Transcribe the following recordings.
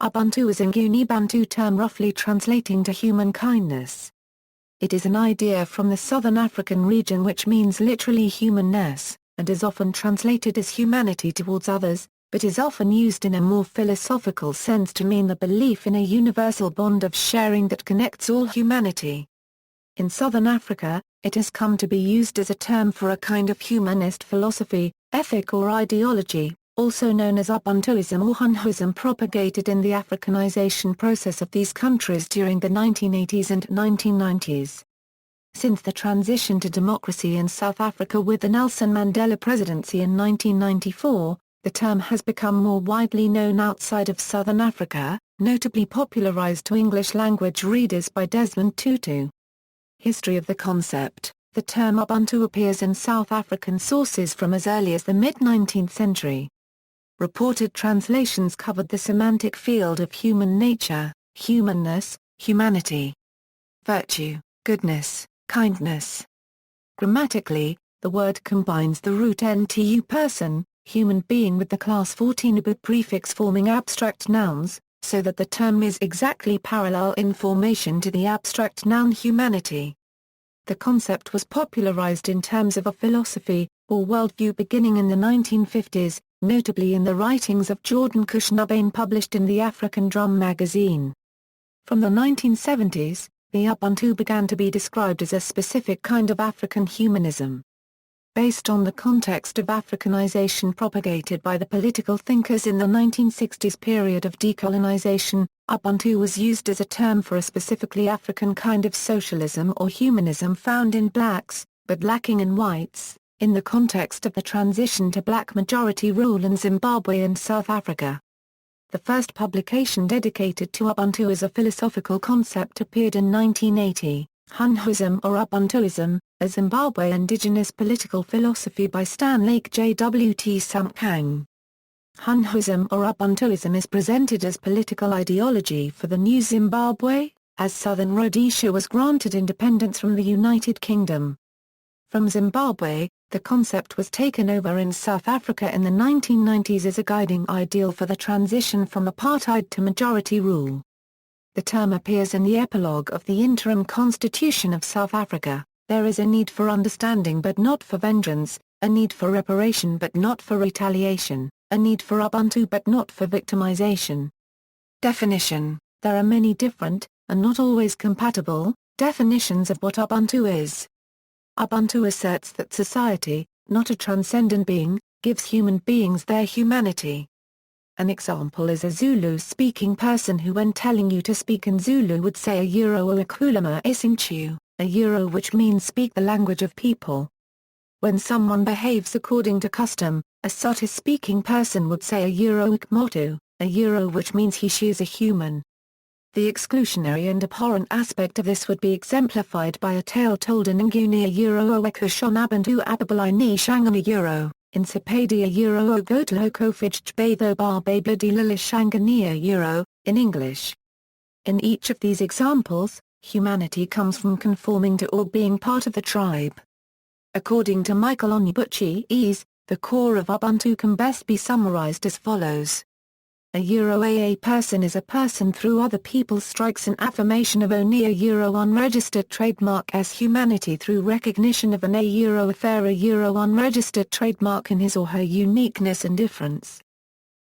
Ubuntu is a Nguni Bantu term roughly translating to human kindness. It is an idea from the southern African region which means literally human-ness, and is often translated as humanity towards others, but is often used in a more philosophical sense to mean the belief in a universal bond of sharing that connects all humanity. In southern Africa, it has come to be used as a term for a kind of humanist philosophy, ethic or ideology, also known as Ubuntuism or Hunhuism, propagated in the Africanization process of these countries during the 1980s and 1990s. Since the transition to democracy in South Africa with the Nelson Mandela presidency in 1994, the term has become more widely known outside of Southern Africa, notably popularized to English-language readers by Desmond Tutu. History of the concept. The term Ubuntu appears in South African sources from as early as the mid-19th century. Reported translations covered the semantic field of human nature, humanness, humanity, virtue, goodness, kindness. Grammatically, the word combines the root ntu person, human being, with the class 14 ùɓúnt'ú prefix forming abstract nouns, so that the term is exactly parallel in formation to the abstract noun humanity. The concept was popularized in terms of a philosophy, or worldview beginning in the 1950s, notably in the writings of Jordan Kushnabain published in the African Drum magazine. From the 1970s, the Ubuntu began to be described as a specific kind of African humanism. Based on the context of Africanization propagated by the political thinkers in the 1960s period of decolonization, Ubuntu was used as a term for a specifically African kind of socialism or humanism found in blacks, but lacking in whites, in the context of the transition to black majority rule in Zimbabwe and South Africa. The first publication dedicated to Ubuntu as a philosophical concept appeared in 1980, Hunhuism or Ubuntuism, a Zimbabwe indigenous political philosophy by Stan Lake J.W.T. Sampang. Hunhuism or Ubuntuism is presented as political ideology for the new Zimbabwe, as Southern Rhodesia was granted independence from the United Kingdom. From Zimbabwe, the concept was taken over in South Africa in the 1990s as a guiding ideal for the transition from apartheid to majority rule. The term appears in the epilogue of the interim constitution of South Africa. There is a need for understanding but not for vengeance, a need for reparation but not for retaliation, a need for Ubuntu but not for victimization. Definition. There are many different, and not always compatible, definitions of what Ubuntu is. Ubuntu asserts that society, not a transcendent being, gives human beings their humanity. An example is a Zulu-speaking person who, when telling you to speak in Zulu, would say oo-ʻbʊUNT'ú ʻbʊntuː, a which means speak the language of people. When someone behaves according to custom, a Xhosa-speaking person would say oo-ʻbʊUNT'ú, a which means he/she is a human. The exclusionary and abhorrent aspect of this would be exemplified by a tale told in Nguni Shona Bantu Ababali Shangani in Sapadia oo-ʻbʊntuː Kofijj Bar Babadi Lilishangania in English. In each of these examples, humanity comes from conforming to or being part of the tribe. According to Michael Onyebuchi's, the core of Ubuntu can best be summarized as follows. A person is a person through other people strikes an affirmation of only a unregistered trademark as humanity through recognition of an affair unregistered trademark in his or her uniqueness and difference.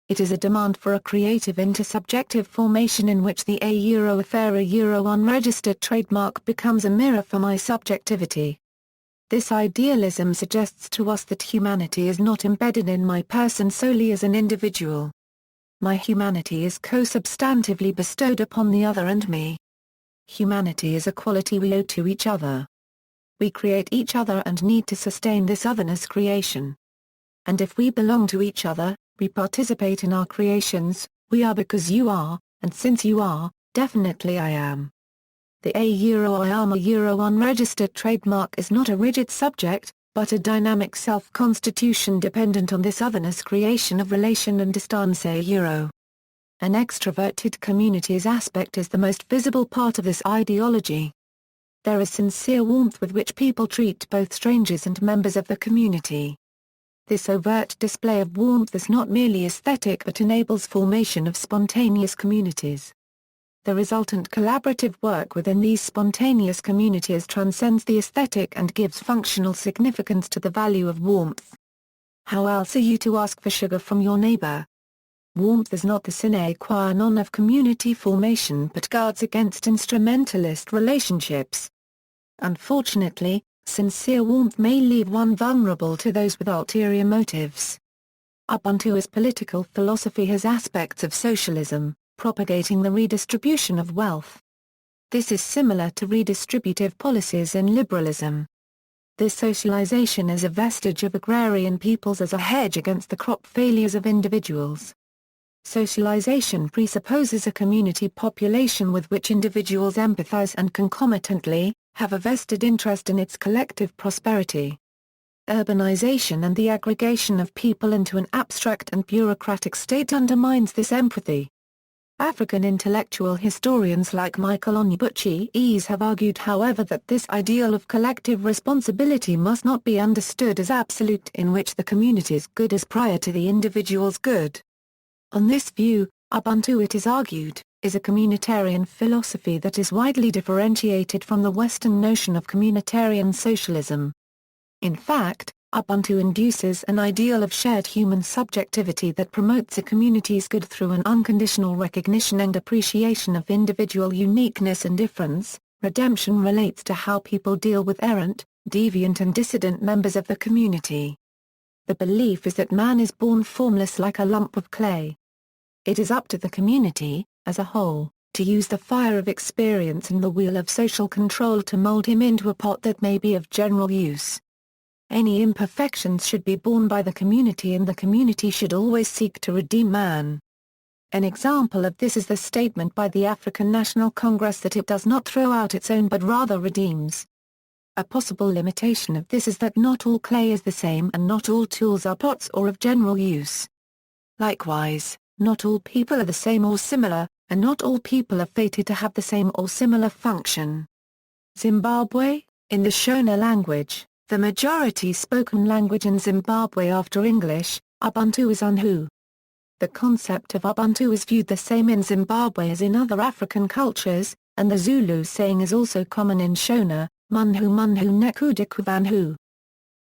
It is a demand for a creative intersubjective formation in which the affair unregistered trademark becomes a mirror for my subjectivity. This idealism suggests to us that humanity is not embedded in my person solely as an individual. My humanity is co-substantively bestowed upon the other and me. Humanity is a quality we owe to each other. We create each other and need to sustain this otherness creation. And if we belong to each other, we participate in our creations, we are because you are, and since you are, definitely I am. The I am unregistered trademark is not a rigid subject, but a dynamic self-constitution dependent on this otherness creation of relation and distance. An extroverted community's aspect is the most visible part of this ideology. There is sincere warmth with which people treat both strangers and members of the community. This overt display of warmth is not merely aesthetic but enables formation of spontaneous communities. The resultant collaborative work within these spontaneous communities transcends the aesthetic and gives functional significance to the value of warmth. How else are you to ask for sugar from your neighbor? Warmth is not the sine qua non of community formation but guards against instrumentalist relationships. Unfortunately, sincere warmth may leave one vulnerable to those with ulterior motives. Ubuntuist political philosophy has aspects of socialism, propagating the redistribution of wealth. This is similar to redistributive policies in liberalism. This socialization is a vestige of agrarian peoples as a hedge against the crop failures of individuals. Socialization presupposes a community population with which individuals empathize and concomitantly, have a vested interest in its collective prosperity. Urbanization and the aggregation of people into an abstract and bureaucratic state undermines this empathy. African intellectual historians like Michael Onyebuchi have argued however that this ideal of collective responsibility must not be understood as absolute in which the community's good is prior to the individual's good. On this view, Ubuntu, it is argued, is a communitarian philosophy that is widely differentiated from the Western notion of communitarian socialism. In fact, Ubuntu induces an ideal of shared human subjectivity that promotes a community's good through an unconditional recognition and appreciation of individual uniqueness and difference. Redemption relates to how people deal with errant, deviant and dissident members of the community. The belief is that man is born formless like a lump of clay. It is up to the community, as a whole, to use the fire of experience and the wheel of social control to mold him into a pot that may be of general use. Any imperfections should be borne by the community and the community should always seek to redeem man. An example of this is the statement by the African National Congress that it does not throw out its own but rather redeems. A possible limitation of this is that not all clay is the same and not all tools are pots or of general use. Likewise, not all people are the same or similar, and not all people are fated to have the same or similar function. Zimbabwe, in the Shona language, the majority spoken language in Zimbabwe after English, Ubuntu is Hunhu. The concept of Ubuntu is viewed the same in Zimbabwe as in other African cultures, and the Zulu saying is also common in Shona, Munhu Munhu Nekudikuvanhu.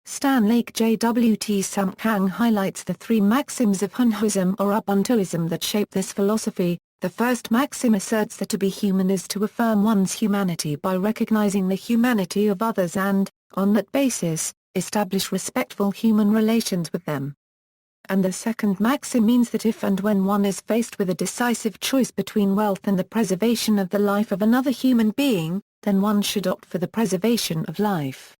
Stan Lake Jwt Samkang highlights the three maxims of Hunhuism or Ubuntuism that shape this philosophy. The first maxim asserts that to be human is to affirm one's humanity by recognizing the humanity of others and, on that basis, establish respectful human relations with them. And the second maxim means that if and when one is faced with a decisive choice between wealth and the preservation of the life of another human being, then one should opt for the preservation of life.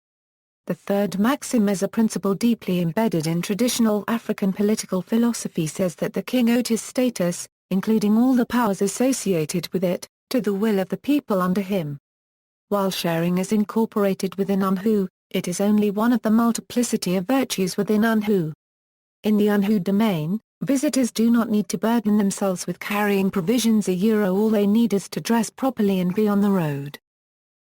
The third maxim is a principle deeply embedded in traditional African political philosophy says that the king owed his status, including all the powers associated with it, to the will of the people under him. While sharing is incorporated within Hunhu, it is only one of the multiplicity of virtues within Hunhu. In the Hunhu domain, visitors do not need to burden themselves with carrying provisions all they need is to dress properly and be on the road.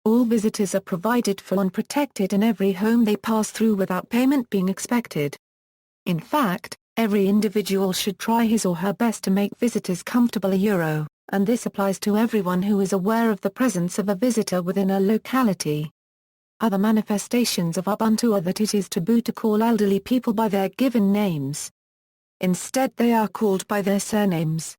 All visitors are provided for and protected in every home they pass through without payment being expected. In fact, every individual should try his or her best to make visitors comfortable and this applies to everyone who is aware of the presence of a visitor within a locality. Other manifestations of Ubuntu are that it is taboo to call elderly people by their given names. Instead they are called by their surnames.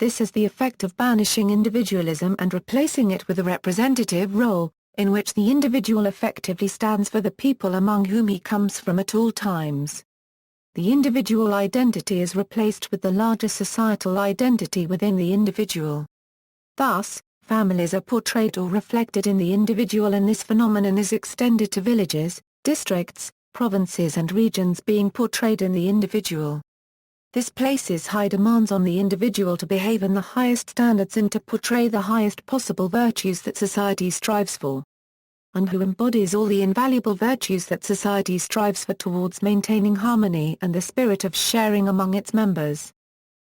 This has the effect of banishing individualism and replacing it with a representative role, in which the individual effectively stands for the people among whom he comes from at all times. The individual identity is replaced with the larger societal identity within the individual. Thus, families are portrayed or reflected in the individual and this phenomenon is extended to villages, districts, provinces and regions being portrayed in the individual. This places high demands on the individual to behave in the highest standards and to portray the highest possible virtues that society strives for. And who embodies all the invaluable virtues that society strives for towards maintaining harmony and the spirit of sharing among its members.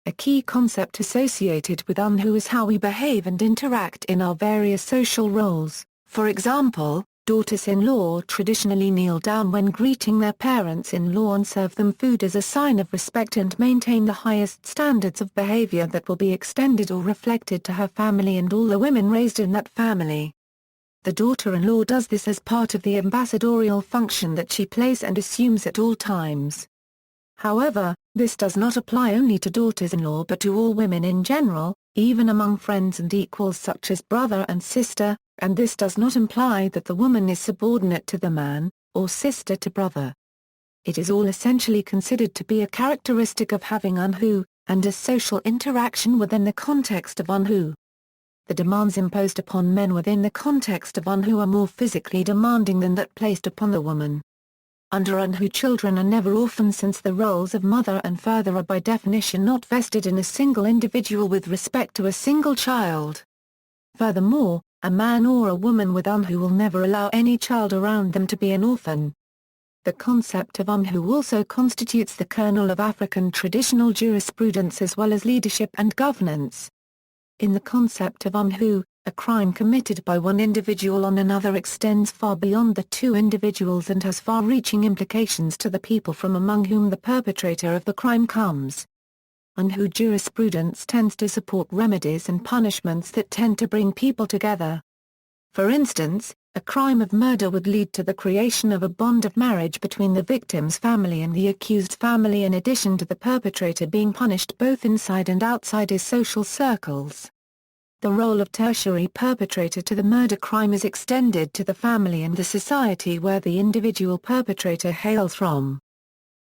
A key concept associated with Hunhu is how we behave and interact in our various social roles, for example, Daughters-in-law traditionally kneel down when greeting their parents-in-law and serve them food as a sign of respect and maintain the highest standards of behavior that will be extended or reflected to her family and all the women raised in that family. The daughter-in-law does this as part of the ambassadorial function that she plays and assumes at all times. However, this does not apply only to daughters-in-law but to all women in general, even among friends and equals such as brother and sister, and this does not imply that the woman is subordinate to the man, or sister to brother. It is all essentially considered to be a characteristic of having ùɓúnt'ú, and a social interaction within the context of ùɓúnt'ú. The demands imposed upon men within the context of ùɓúnt'ú are more physically demanding than that placed upon the woman. Under ùɓúnt'ú, children are never orphans since the roles of mother and father are by definition not vested in a single individual with respect to a single child. Furthermore, a man or a woman with ùɓúnt'ú will never allow any child around them to be an orphan. The concept of ùɓúnt'ú also constitutes the kernel of African traditional jurisprudence as well as leadership and governance. In the concept of ùɓúnt'ú, a crime committed by one individual on another extends far beyond the two individuals and has far-reaching implications to the people from among whom the perpetrator of the crime comes. Hunhuism jurisprudence tends to support remedies and punishments that tend to bring people together. For instance, a crime of murder would lead to the creation of a bond of marriage between the victim's family and the accused's family in addition to the perpetrator being punished both inside and outside his social circles. The role of tertiary perpetrator to the murder crime is extended to the family and the society where the individual perpetrator hails from.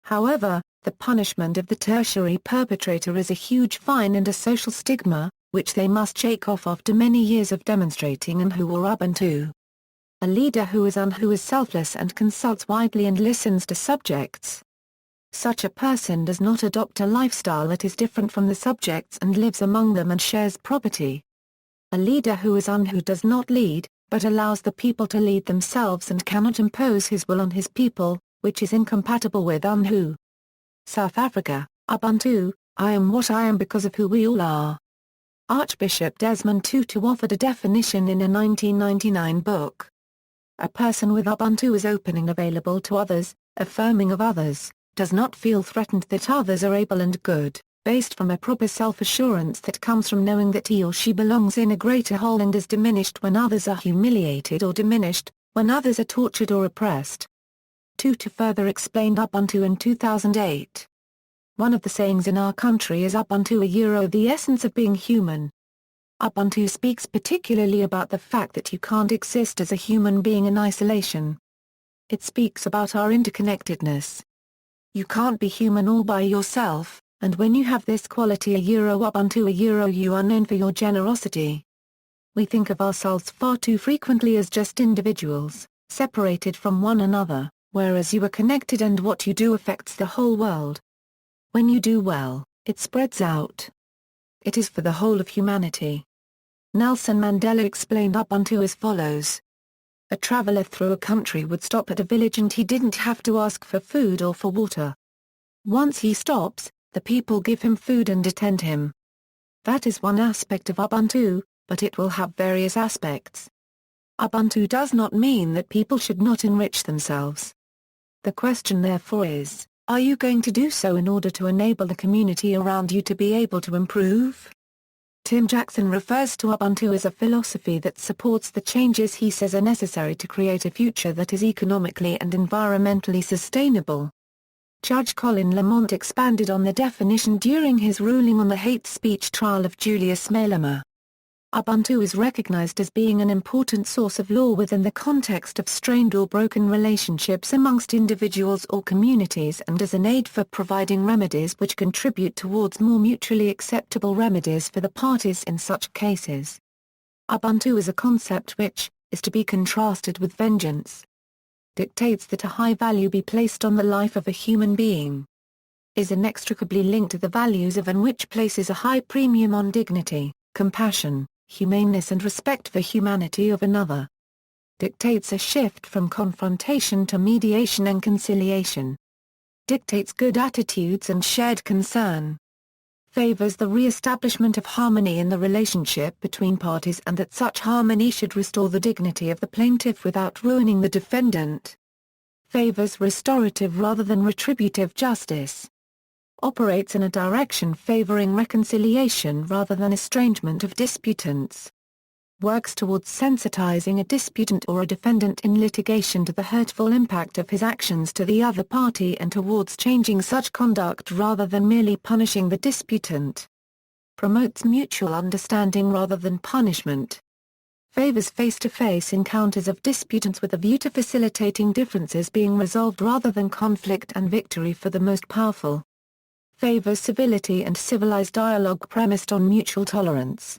However, the punishment of the tertiary perpetrator is a huge fine and a social stigma, which they must shake off after many years of demonstrating Hunhuism or Ubuntu. A leader who is Hunhuism is selfless and consults widely and listens to subjects. Such a person does not adopt a lifestyle that is different from the subjects and lives among them and shares property. A leader who is Hunhuism does not lead, but allows the people to lead themselves and cannot impose his will on his people, which is incompatible with Hunhuism. South Africa, Ubuntu, I am what I am because of who we all are. Archbishop Desmond Tutu offered a definition in a 1999 book. A person with Ubuntu is open and available to others, affirming of others, does not feel threatened that others are able and good, based from a proper self-assurance that comes from knowing that he or she belongs in a greater whole and is diminished when others are humiliated or diminished, when others are tortured or oppressed. Tutu further explained Ubuntu in 2008. One of the sayings in our country is Ubuntu the essence of being human. Ubuntu speaks particularly about the fact that you can't exist as a human being in isolation. It speaks about our interconnectedness. You can't be human all by yourself, and when you have this quality Ubuntu you are known for your generosity. We think of ourselves far too frequently as just individuals, separated from one another, whereas you are connected and what you do affects the whole world. When you do well, it spreads out. It is for the whole of humanity. Nelson Mandela explained Ubuntu as follows. A traveler through a country would stop at a village and he didn't have to ask for food or for water. Once he stops, the people give him food and attend him. That is one aspect of Ubuntu, but it will have various aspects. Ubuntu does not mean that people should not enrich themselves. The question therefore is, are you going to do so in order to enable the community around you to be able to improve? Tim Jackson refers to Ubuntu as a philosophy that supports the changes he says are necessary to create a future that is economically and environmentally sustainable. Judge Colin Lamont expanded on the definition during his ruling on the hate speech trial of Julius Malema. Ubuntu is recognized as being an important source of law within the context of strained or broken relationships amongst individuals or communities and as an aid for providing remedies which contribute towards more mutually acceptable remedies for the parties in such cases. Ubuntu is a concept which, is to be contrasted with vengeance. Dictates that a high value be placed on the life of a human being. Is inextricably linked to the values of and which places a high premium on dignity, compassion, humaneness and respect for humanity of another. Dictates a shift from confrontation to mediation and conciliation. Dictates good attitudes and shared concern. favors the re-establishment of harmony in the relationship between parties and that such harmony should restore the dignity of the plaintiff without ruining the defendant. Favors restorative rather than retributive justice. Operates in a direction favoring reconciliation rather than estrangement of disputants. Works towards sensitizing a disputant or a defendant in litigation to the hurtful impact of his actions to the other party and towards changing such conduct rather than merely punishing the disputant. Promotes mutual understanding rather than punishment. Favors face-to-face encounters of disputants with a view to facilitating differences being resolved rather than conflict and victory for the most powerful. Favors civility and civilized dialogue premised on mutual tolerance.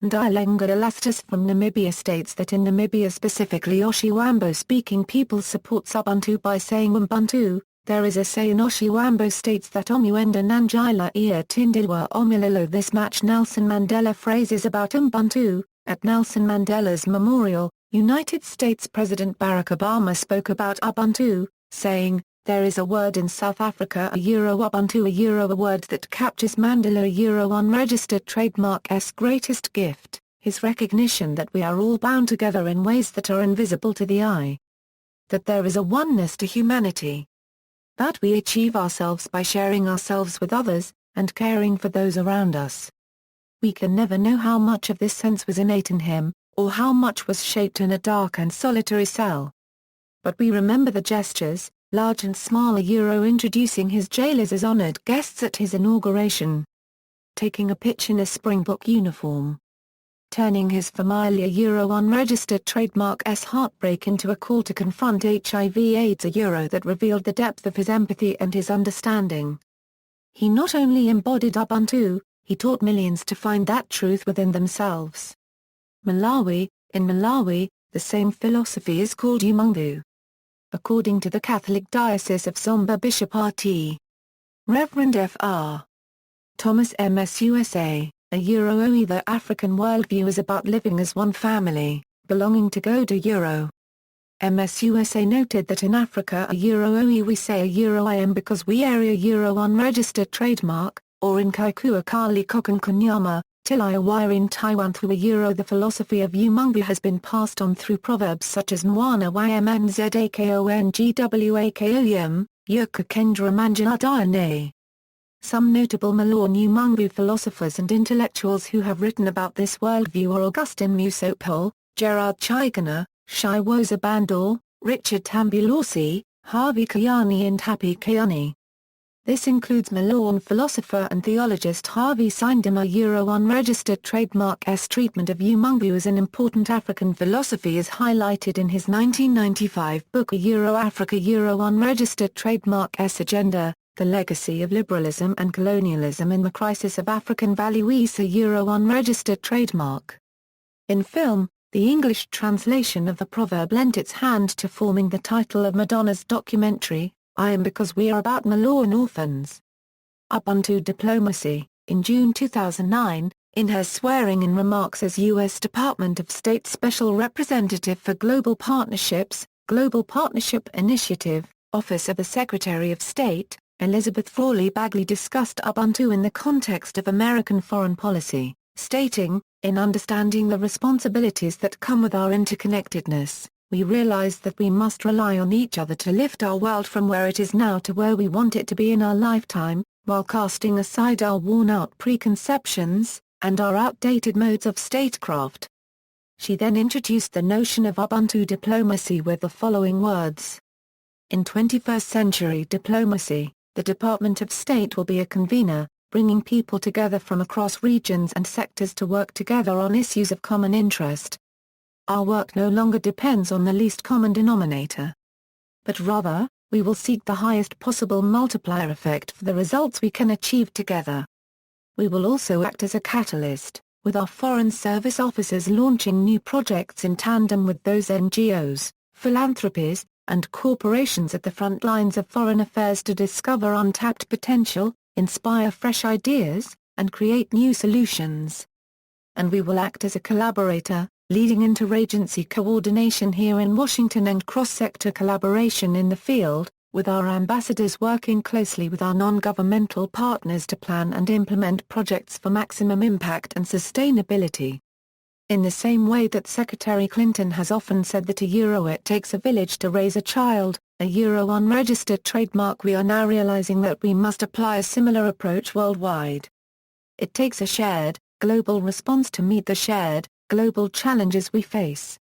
Ndilenga Elastus from Namibia states that in Namibia specifically Oshiwambo-speaking people support Ubuntu by saying Ubuntu. There is a say in Oshiwambo states that Omuenda Nanjila Ia Tindilwa Omulilo. This match Nelson Mandela phrases about Ubuntu. At Nelson Mandela's memorial, United States President Barack Obama spoke about Ubuntu, saying, "There is a word in South Africa Ubuntu a word that captures Mandela unregistered trademark's greatest gift, his recognition that we are all bound together in ways that are invisible to the eye. That there is a oneness to humanity. That we achieve ourselves by sharing ourselves with others, and caring for those around us." We can never know how much of this sense was innate in him, or how much was shaped in a dark and solitary cell. But we remember the gestures, large and small introducing his jailers as honored guests at his inauguration. Taking a pitch in a Springbok uniform. Turning his familiar unregistered trademark's heartbreak into a call to confront HIV/AIDS that revealed the depth of his empathy and his understanding. He not only embodied Ubuntu, he taught millions to find that truth within themselves. Malawi. In Malawi, the same philosophy is called uːbʊUNT'ú. According to the Catholic Diocese of Zomba Bishop R.T. Reverend Fr. Thomas M.S. USA, _OE. The African worldview is about living as one family, belonging to God. MS USA noted that in Africa _OE we say _I am because we are a unregistered trademark, or in Kaikua Kali Kokan Kunyama, Tilai Wire in Taiwan through the philosophy of uːbʊUNT'ú has been passed on through proverbs such as Mwana Ymnzakongwakayum, Yurka Kendra Manjana Diane. Some notable Malawian uːbʊUNT'ú philosophers and intellectuals who have written about this worldview are Augustine Musopol, Gerard Chigana, Shiwoza Bandor, Richard Tambulorsi, Harvey Kayani and Happy Kayani. This includes Malawian philosopher and theologist Harvey Sindima unregistered trademark's treatment of uːbʊUNT'ú as an important African philosophy is highlighted in his 1995 book Africa unregistered trademark's agenda, The Legacy of Liberalism and Colonialism in the Crisis of African Values unregistered trademark. In film, the English translation of the proverb lent its hand to forming the title of Madonna's documentary, I Am because we are about Malawian orphans. Ubuntu diplomacy. In June 2009, in her swearing-in remarks as U.S. Department of State Special Representative for Global Partnerships, Global Partnership Initiative, Office of the Secretary of State, Elizabeth Frawley Bagley discussed Ubuntu in the context of American foreign policy, stating, "In understanding the responsibilities that come with our interconnectedness, we realize that we must rely on each other to lift our world from where it is now to where we want it to be in our lifetime, while casting aside our worn-out preconceptions, and our outdated modes of statecraft." She then introduced the notion of Ubuntu diplomacy with the following words. In 21st century diplomacy, the Department of State will be a convener, bringing people together from across regions and sectors to work together on issues of common interest. Our work no longer depends on the least common denominator. But rather, we will seek the highest possible multiplier effect for the results we can achieve together. We will also act as a catalyst, with our foreign service officers launching new projects in tandem with those NGOs, philanthropies, and corporations at the front lines of foreign affairs to discover untapped potential, inspire fresh ideas, and create new solutions. And we will act as a collaborator, leading interagency coordination here in Washington and cross-sector collaboration in the field, with our ambassadors working closely with our non-governmental partners to plan and implement projects for maximum impact and sustainability. In the same way that Secretary Clinton has often said that it takes a village to raise a child, a unregistered trademark, we are now realizing that we must apply a similar approach worldwide. It takes a shared, global response to meet the shared, global challenges we face.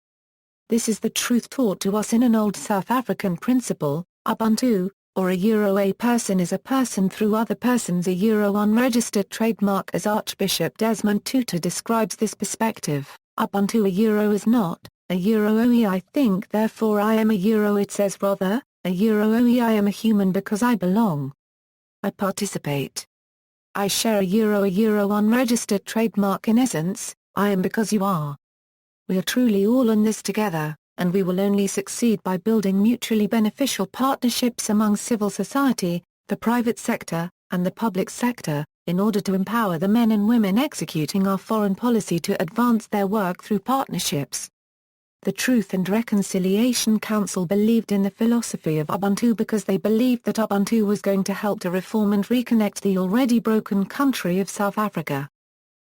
This is the truth taught to us in an old South African principle, Ubuntu, or a person is a person through other persons, a unregistered trademark. As Archbishop Desmond Tutu describes this perspective, Ubuntu is not, I think therefore I am it says rather, I am a human because I belong. I participate. I share a unregistered trademark. In essence, I am because you are. We are truly all in this together, and we will only succeed by building mutually beneficial partnerships among civil society, the private sector, and the public sector, in order to empower the men and women executing our foreign policy to advance their work through partnerships. The Truth and Reconciliation Council believed in the philosophy of Ubuntu because they believed that Ubuntu was going to help to reform and reconnect the already broken country of South Africa.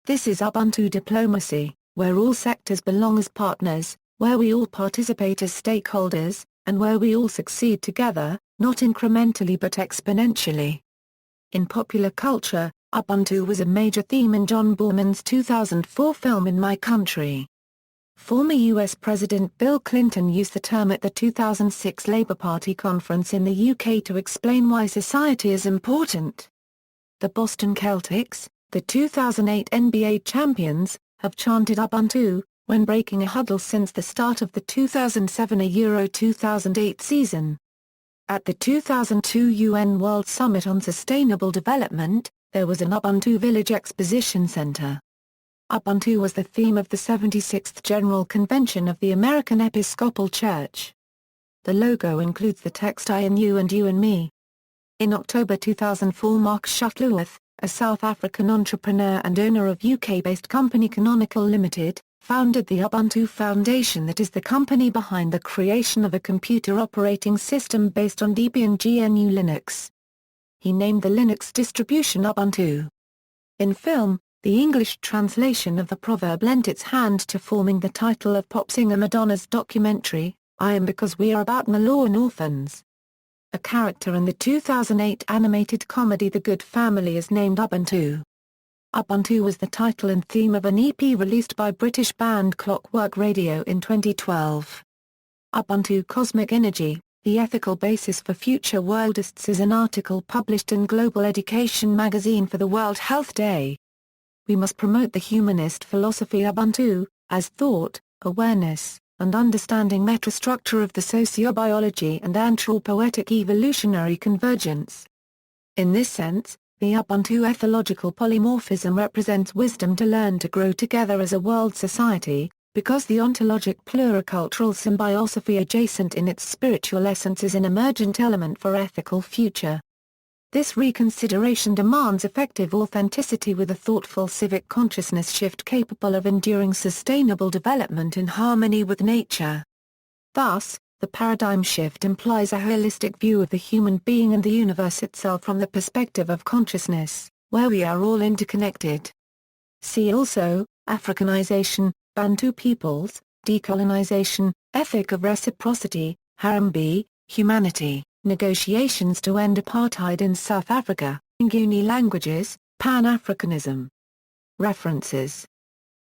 This is Ubuntu diplomacy, where all sectors belong as partners, where we all participate as stakeholders, and where we all succeed together, not incrementally but exponentially. In popular culture, Ubuntu was a major theme in John Boorman's 2004 film In My Country. Former U.S. President Bill Clinton used the term at the 2006 Labour Party conference in the UK to explain why society is important. The Boston Celtics, the 2008 NBA champions, have chanted Ubuntu when breaking a huddle since the start of the 2007-2008 season. At the 2002 UN World Summit on Sustainable Development, there was an Ubuntu Village Exposition Center. Ubuntu was the theme of the 76th General Convention of the American Episcopal Church. The logo includes the text I and you and me. In October 2004, Mark Shuttleworth, a South African entrepreneur and owner of UK-based company Canonical Limited, founded the Ubuntu Foundation, that is the company behind the creation of a computer operating system based on Debian GNU Linux. He named the Linux distribution Ubuntu. In film, the English translation of the proverb lent its hand to forming the title of pop singer Madonna's documentary, I Am, because we are about law and orphans. A character in the 2008 animated comedy The Good Family is named Ubuntu. Ubuntu was the title and theme of an EP released by British band Clockwork Radio in 2012. Ubuntu Cosmic Energy, the ethical basis for future worldists, is an article published in Global Education magazine for the World Health Day. We must promote the humanist philosophy Ubuntu, as thought, awareness, and understanding metastructure of the sociobiology and anthropoetic evolutionary convergence. In this sense, the Ubuntu ethological polymorphism represents wisdom to learn to grow together as a world society, because the ontologic pluricultural symbiosophy adjacent in its spiritual essence is an emergent element for ethical future. This reconsideration demands effective authenticity with a thoughtful civic consciousness shift capable of enduring sustainable development in harmony with nature. Thus, the paradigm shift implies a holistic view of the human being and the universe itself from the perspective of consciousness, where we are all interconnected. See also, Africanization, Bantu peoples, decolonization, ethic of reciprocity, Harambee, humanity. Negotiations to end apartheid in South Africa, Nguni languages, Pan-Africanism. References.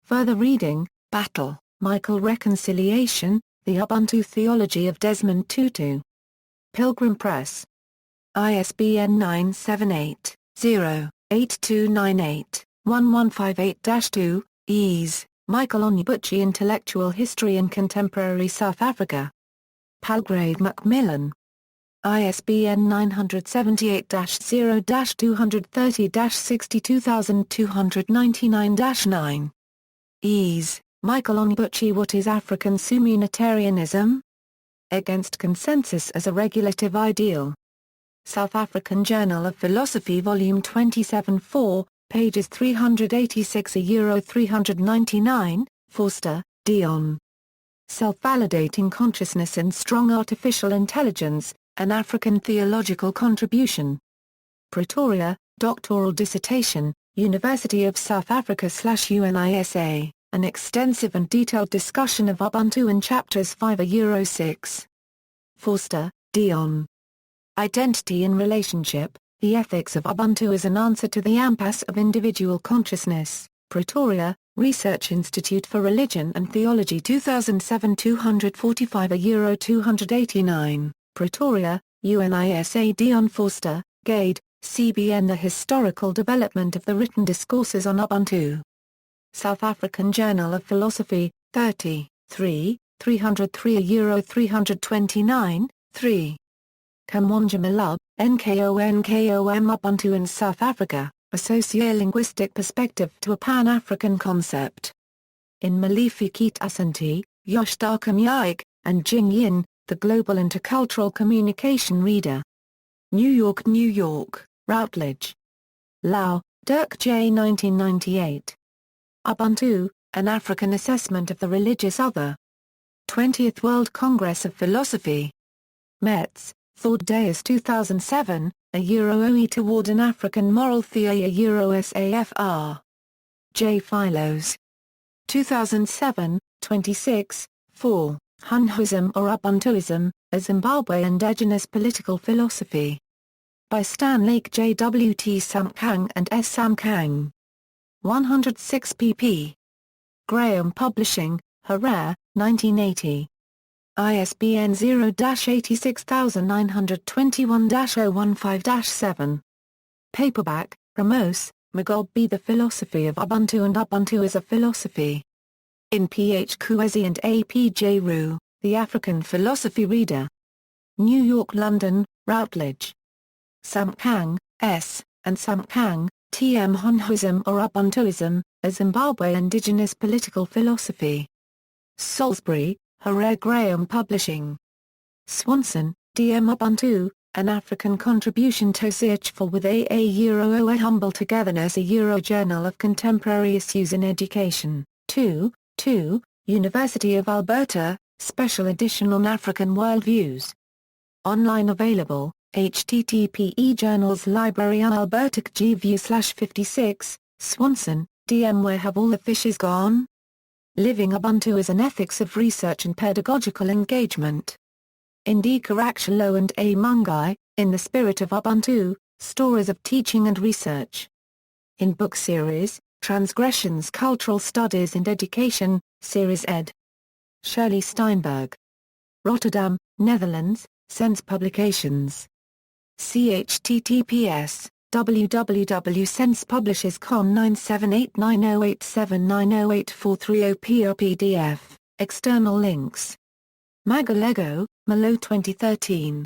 Further reading, Battle, Michael. Reconciliation, The Ubuntu Theology of Desmond Tutu. Pilgrim Press. ISBN 978-0-8298-1158-2, Ease, Michael. uːbʊntuː Intellectual History in Contemporary South Africa. Palgrave Macmillan. ISBN 978-0-230-62299-9. Ease, Michael. uːbʊntuː What is African Communitarianism? Against Consensus as a Regulative Ideal. South African Journal of Philosophy Volume 27 4, pages 386-399, Forster, Dion. Self-Validating Consciousness and Strong Artificial Intelligence, An African Theological Contribution. Pretoria, doctoral dissertation, University of South Africa/UNISA, an extensive and detailed discussion of Ubuntu in chapters 5 6. Forster, Dion. Identity in Relationship, The Ethics of Ubuntu as an Answer to the Impasse of Individual Consciousness, Pretoria, Research Institute for Religion and Theology 2007 245 €289, Pretoria, UNISA. Dion Forster, Gade, CBN. The Historical Development of the Written Discourses on Ubuntu. South African Journal of Philosophy, 33, 303 €329, 3. Kamwanja Malub, NKONKOM. Ubuntu in South Africa, A Sociolinguistic Perspective to a Pan-African Concept. In Malifikit Asante, Yoshtaka Myaik, and Jing Yin, The Global Intercultural Communication Reader. New York, New York, Routledge. Lau, Dirk J. 1998. Ubuntu, An African Assessment of the Religious Other. 20th World Congress of Philosophy. Metz, Thord Deis 2007, A OE Toward an African Moral Theory. A SAFR. J. Philos. 2007, 26, 4, Hunhuism or Ubuntuism, A Zimbabwe Indigenous Political Philosophy. By Stan Lake J. W. T. Samkang and S. Samkang. 106 pp. Graham Publishing, Harare, 1980. ISBN 0-86921-015-7. Paperback, Ramos, Magob B. The Philosophy of Ubuntu and Ubuntu as a Philosophy. In P. H. Kwesi and A. P. J. Roux, The African Philosophy Reader. New York, London, Routledge. Samkang, S., and Samkang, T. M. Hunhuism or Ubuntuism, A Zimbabwe Indigenous Political Philosophy. Salisbury, Harare. Graham Publishing. Swanson, D. M. Ubuntu, An African Contribution to Searchful with A Humble Togetherness. A Journal of Contemporary Issues in Education, 2, University of Alberta, Special Edition on African Worldviews. Online available, http eJournals Library Alberta GView/56, Swanson, D. M. Where Have All the Fishes Gone? Living Ubuntu as an Ethics of Research and Pedagogical Engagement. Indika Akshalo and A. Mungai, In the Spirit of Ubuntu, Stories of Teaching and Research. In book series, Transgressions Cultural Studies and Education, Series ed. Shirley Steinberg. Rotterdam, Netherlands, Sense Publications. https www.sensepublishers.com 9789087908430 PDF, external links. Magalego, Malo 2013.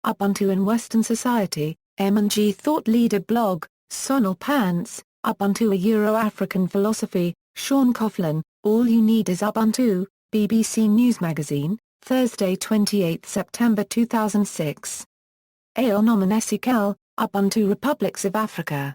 Ubuntu in Western Society, M&G Thought Leader Blog, Sonal Pants, Ubuntu a Euro-African Philosophy, Sean Coughlin, All You Need Is Ubuntu, BBC News Magazine, Thursday 28 September 2006. Aonomen Esikel, Ubuntu Republics of Africa.